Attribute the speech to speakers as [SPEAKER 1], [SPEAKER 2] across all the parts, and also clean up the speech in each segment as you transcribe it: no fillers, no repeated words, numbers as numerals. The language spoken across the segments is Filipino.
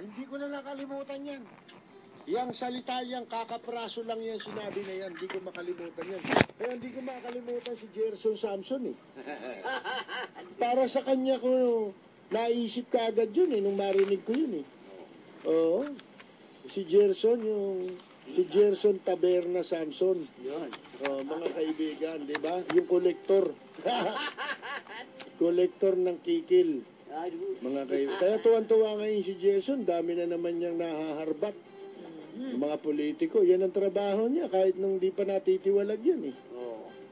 [SPEAKER 1] hindi ko na nakalimutan yan. Yang salita yang kakapraso lang yan, sinabi na yan, hindi ko makalimutan yan. Kaya hindi ko makalimutan si Gerson Samson eh. Para sa kanya ko naisip ka agad yun eh, nung marinig ko yun eh. Oo. Si Gerson si Gerson Taberna Samson.
[SPEAKER 2] Yun.
[SPEAKER 1] Oh, mga kaibigan, di ba? Yung kolektor. Kolektor ng kikil. Mga kaibigan. Kaya tuwan-tuwa ngayon si Gerson, dami na naman niyang nahaharbat. Yung mga politiko, yan ang trabaho niya kahit nung di pa natitiwalag yan eh.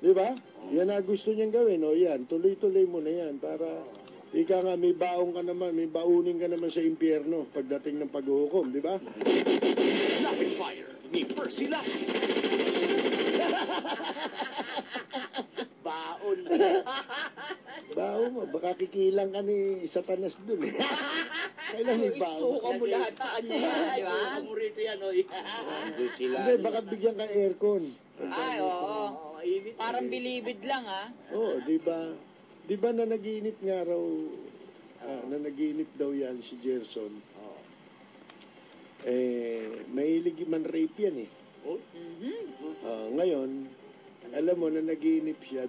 [SPEAKER 1] Di ba? Yan ang gusto niyang gawin. O yan, tuloy-tuloy mo na yan para ika nga may baong ka naman, may baunin ka naman sa impyerno pagdating ng paghuhukom, di ba?
[SPEAKER 3] Rapid fire ni Percy Lack.
[SPEAKER 2] Baon.
[SPEAKER 1] Baon mo, baka kikilang ka ni Satanas dun eh. Kailan may baon?
[SPEAKER 4] Isuka mo lahat sa kanya yan, di ba?
[SPEAKER 2] Isuka mo rito yan, oy.
[SPEAKER 3] Ando sila.
[SPEAKER 1] Hindi, baka bigyan ka aircon.
[SPEAKER 4] Ay, oo.
[SPEAKER 2] Init.
[SPEAKER 4] Parang bilibid lang, ah.
[SPEAKER 1] Oo, di ba? Di ba na naginip nga raw, na naginip daw yan si Gerson? Mahilig man rape yan eh. Ngayon, alam mo na naginip siya,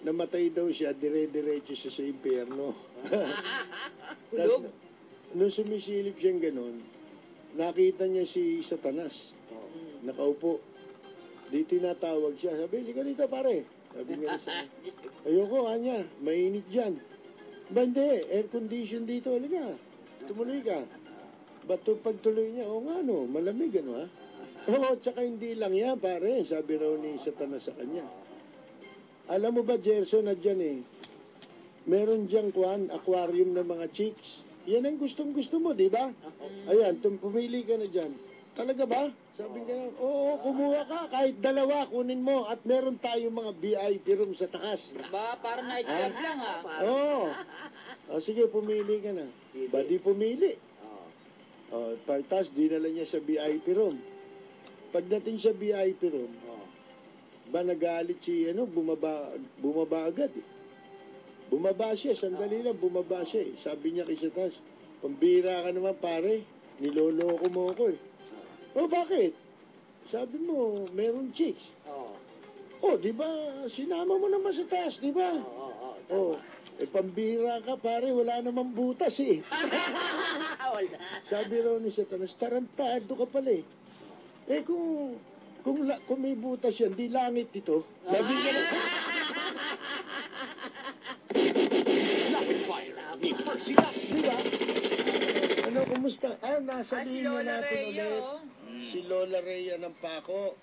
[SPEAKER 1] namatay daw siya, dire-diretso siya sa impyerno.
[SPEAKER 4] Kulog?
[SPEAKER 1] Nung sumisilip siyang ganun, nakita niya si Satanas. Nakaupo. Di tinatawag siya. Sabi, "Lika dito pare." Sabi nga sa ayoko, Anya, mainit dyan. Ba hindi, air condition dito, halika. Tumuloy ka. Ba't pagtuloy niya, nga no, malamig ano ha? Oo, tsaka hindi lang yan pare, sabi raw ni Satanas sa kanya. Alam mo ba, Gerson, na dyan eh, meron diyang aquarium ng mga chicks. Yan ang gustong-gusto mo, di ba? Ayan, pumili ka na dyan. Talaga ba? Sabi nga, oo, kumuha ka. Kahit dalawa, kunin mo. At meron tayo mga VIP room sa takas.
[SPEAKER 4] Ba, parang night club lang, ah.
[SPEAKER 1] Oo. O, sige, pumili ka na. Ba, di pumili. O, tapos dinala niya sa VIP room. Pagdating sa VIP room, ba nagalit si, bumaba agad eh. Bumaba siya, sandali lang, bumaba siya eh. Sabi niya kay Satanas, pambira ka naman pare, niloloko mo ako eh. Oh, bakit? Sabi mo, meron chicks. Di ba, sinama mo naman sa taas, di ba? Pambira ka pare, wala namang butas eh. Sabi raw ni Satanas, tarantado ka pala eh. Kung may butas yan, di langit ito. Sabi niya
[SPEAKER 3] Rapid fire ni Percy Lack.
[SPEAKER 1] di ba? Ano, kumusta? Nasa
[SPEAKER 4] Si
[SPEAKER 1] linya
[SPEAKER 4] Lola
[SPEAKER 1] natin
[SPEAKER 4] Rhea,
[SPEAKER 1] ulit.
[SPEAKER 4] oh.
[SPEAKER 1] Si Lola Rhea ng Paco.